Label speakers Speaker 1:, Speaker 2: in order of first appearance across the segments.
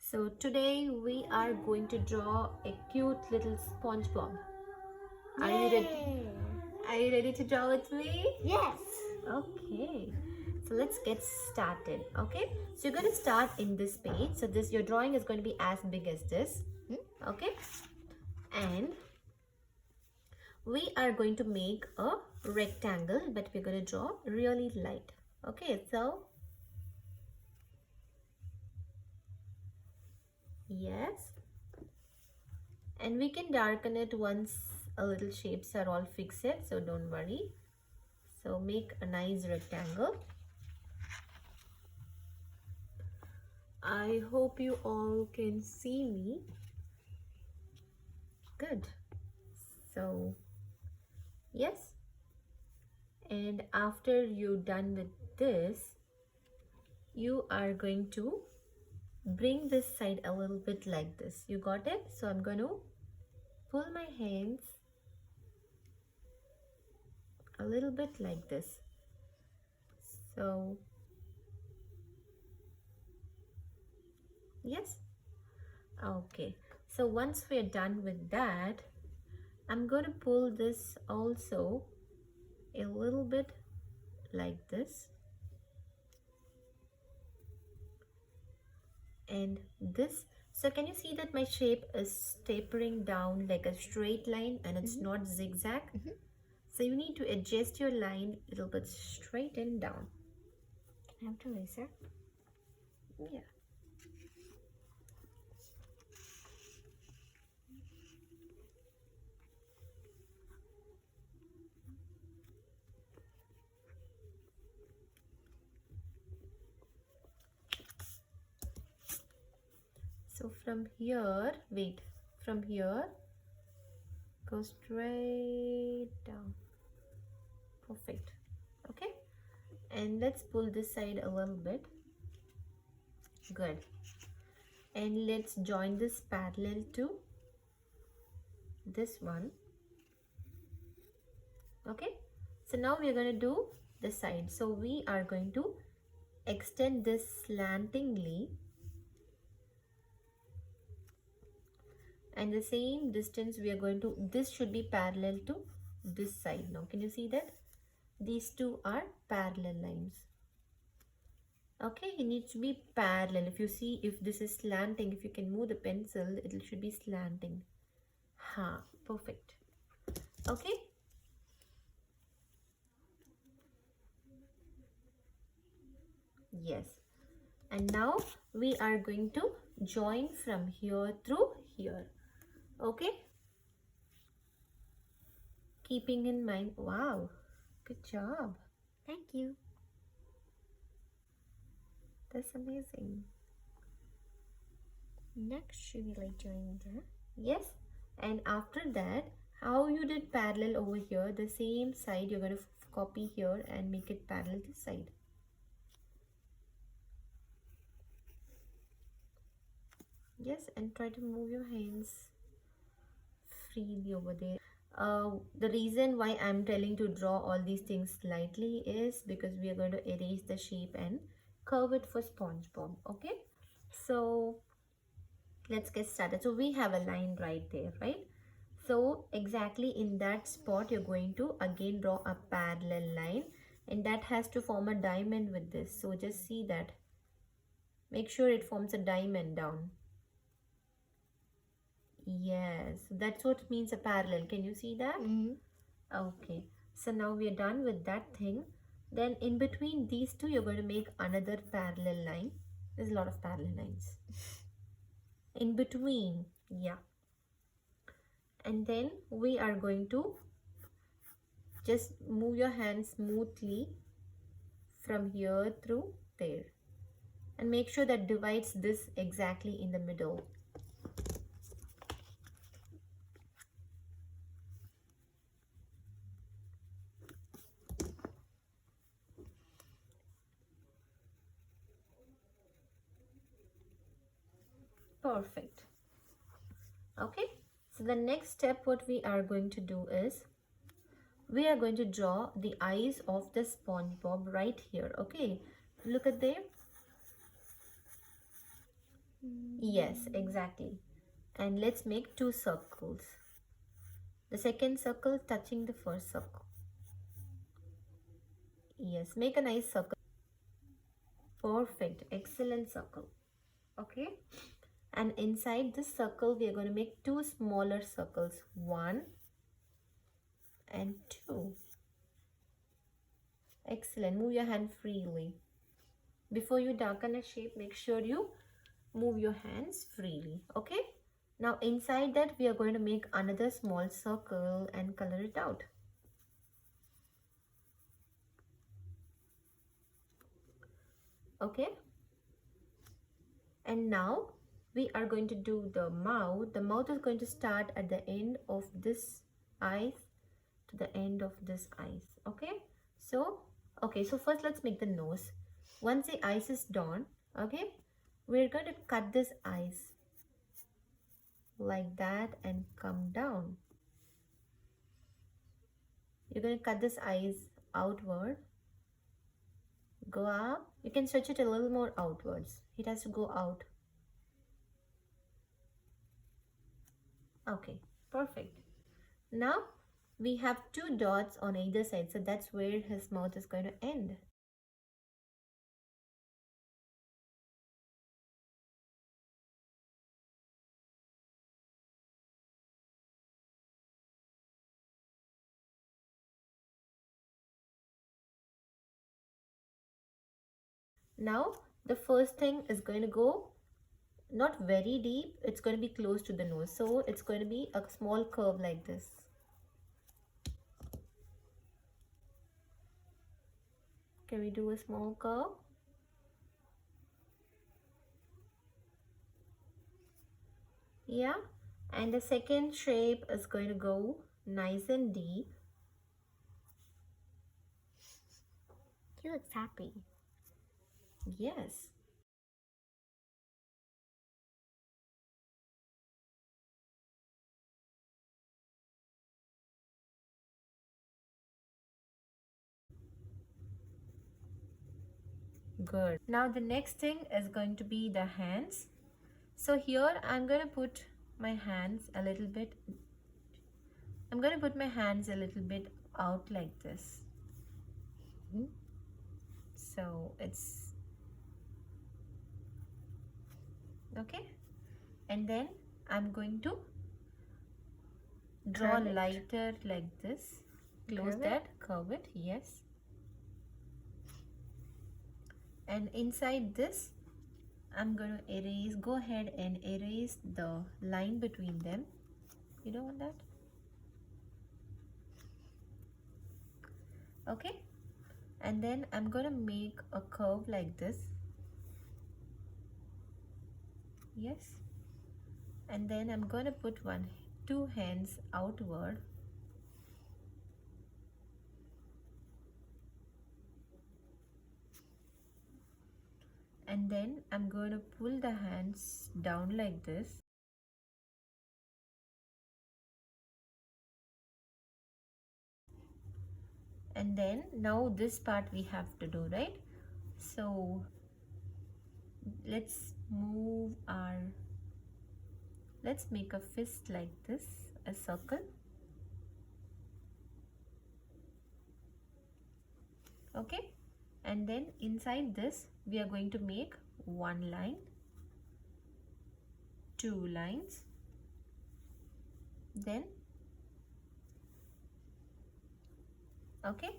Speaker 1: So today we are going to draw a cute little Spongebob. Are you ready? Are you ready to draw with me?
Speaker 2: Yes.
Speaker 1: Okay. So let's get started. Okay. So you're going to start in this page. So your drawing is going to be as big as this. Okay. And we are going to make a rectangle, but we're going to draw really light. Okay. So yes. And we can darken it once a little shapes are all fixed, so don't worry. So make a nice rectangle. I hope you all can see me. Good. So yes, and after you're done with this, you are going to bring this side a little bit like this. You got it? So I'm going to pull my hands a little bit like this. So yes. Okay. So once we're done with that, I'm going to pull this also a little bit like this, and this. So can you see that my shape is tapering down like a straight line and it's not zigzag? So you need to adjust your line a little bit straight and down.
Speaker 2: Can I have to eraser?
Speaker 1: Yeah. So from here, wait, from here, go straight down. Perfect. Okay. And let's pull this side a little bit. Good. And let's join this parallel to this one. Okay. So now we are going to do the side. So we are going to extend this slantingly, and the same distance we are going to, this should be parallel to this side. Now can you see that these two are parallel lines? Okay, it needs to be parallel. If you see, if this is slanting, if you can move the pencil, it should be slanting. Perfect. Okay. Yes. And now we are going to join from here through here. Okay. Keeping in mind, wow, good job.
Speaker 2: Thank you.
Speaker 1: That's amazing.
Speaker 2: Next, should we like join the?
Speaker 1: Yes. And after that, how you did parallel over here, the same side you're going to copy here and make it parallel this side. Yes, and try to move your hands freely over there. The reason why I'm telling to draw all these things slightly is because we are going to erase the shape and curve it for Spongebob. Okay, so let's get started. So we have a line right there, right? So exactly in that spot you're going to again draw a parallel line, and that has to form a diamond with this. So just see that, make sure it forms a diamond down. Yes, that's what means a parallel. Can you see that? Okay, so now we are done with that thing. Then in between these two, you're going to make another parallel line. There's a lot of parallel lines. In between, yeah. And then we are going to just move your hand smoothly from here through there. And make sure that divides this exactly in the middle. Perfect. Okay, so the next step what we are going to do is we are going to draw the eyes of the Spongebob right here. Okay, look at there. Yes, exactly. And let's make two circles. The second circle touching the first circle. Yes, make a nice circle. Perfect, excellent circle. Okay. And inside this circle, we are going to make two smaller circles. 1 and 2. Excellent. Move your hand freely. Before you darken a shape, make sure you move your hands freely. Okay. Now inside that, we are going to make another small circle and color it out. Okay. And now we are going to do the mouth. The mouth is going to start at the end of this eyes to the end of this eyes. Okay. So first let's make the nose. Once the eyes is done, okay, we're going to cut this eyes like that and come down. You're going to cut this eyes outward, go up. You can stretch it a little more outwards. It has to go out. Okay, perfect. Now we have two dots on either side, so that's where his mouth is going to end. Now the first thing is going to go not very deep, it's going to be close to the nose, so it's going to be a small curve like this. Can we do a small curve? Yeah. And the second shape is going to go nice and deep.
Speaker 2: He looks happy.
Speaker 1: Yes. Good. Now the next thing is going to be the hands. So here I'm going to put my hands a little bit. I'm going to put my hands a little bit out like this. So it's okay. And then I'm going to draw
Speaker 2: Curve it.
Speaker 1: lighter like this. Close
Speaker 2: Curve
Speaker 1: that, curve it, yes. And inside this, I'm going to erase, go ahead and erase the line between them. You don't want that? Okay. And then I'm going to make a curve like this. Yes. And then I'm going to put two hands outward. And then I'm going to pull the hands down like this. And then now this part we have to do, right? So let's make a fist like this, a circle. Okay. And then inside this we are going to make one line, two lines, then okay.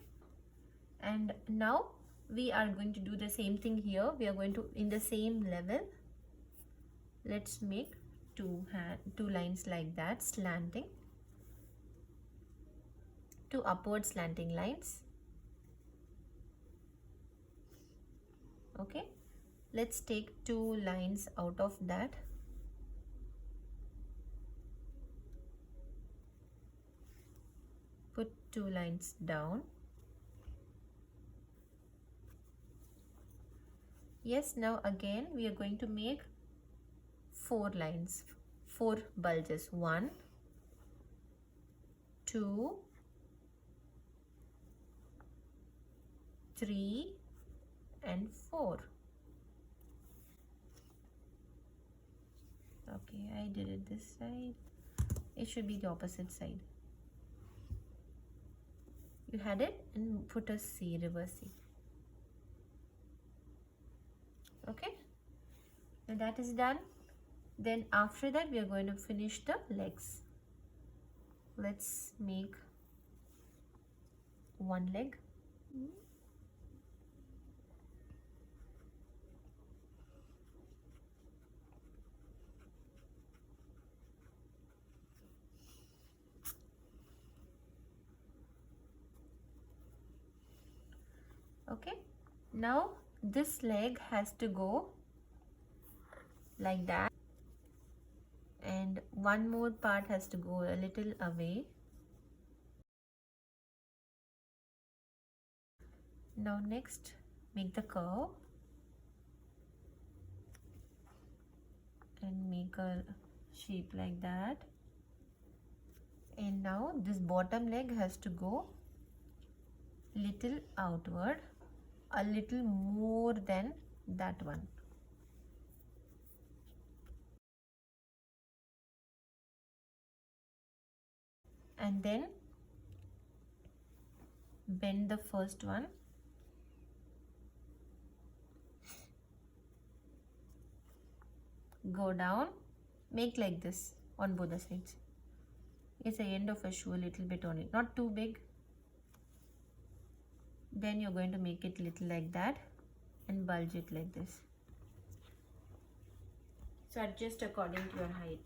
Speaker 1: And now we are going to do the same thing here. We are going to, in the same level, let's make two lines like that, slanting, two upward slanting lines. Okay, let's take two lines out of that. Put two lines down. Yes, now again we are going to make four lines, four bulges. 1, 2, 3 and 4. Okay, I did it this side. It should be the opposite side. You had it and put a C, reverse C. Okay, and that is done. Then after that we are going to finish the legs. Let's make one leg. Okay, now this leg has to go like that, and one more part has to go a little away. Now next, make the curve and make a shape like that. And now this bottom leg has to go little outward, a little more than that one. And then bend the first one. Go down, make like this on both the sides. It's the end of a shoe, a little bit on it, not too big. Then you're going to make it little like that and bulge it like this. So adjust according to your height.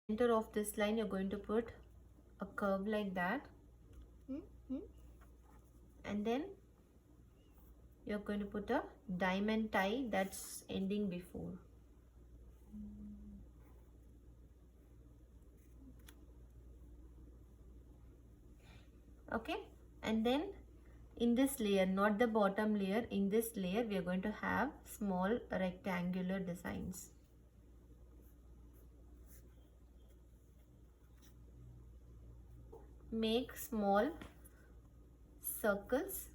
Speaker 1: Center of this line, you're going to put a curve like that. And then you're going to put a diamond tie that's ending before. Okay, and then in this layer, not the bottom layer, in this layer we are going to have small rectangular designs. Make small circles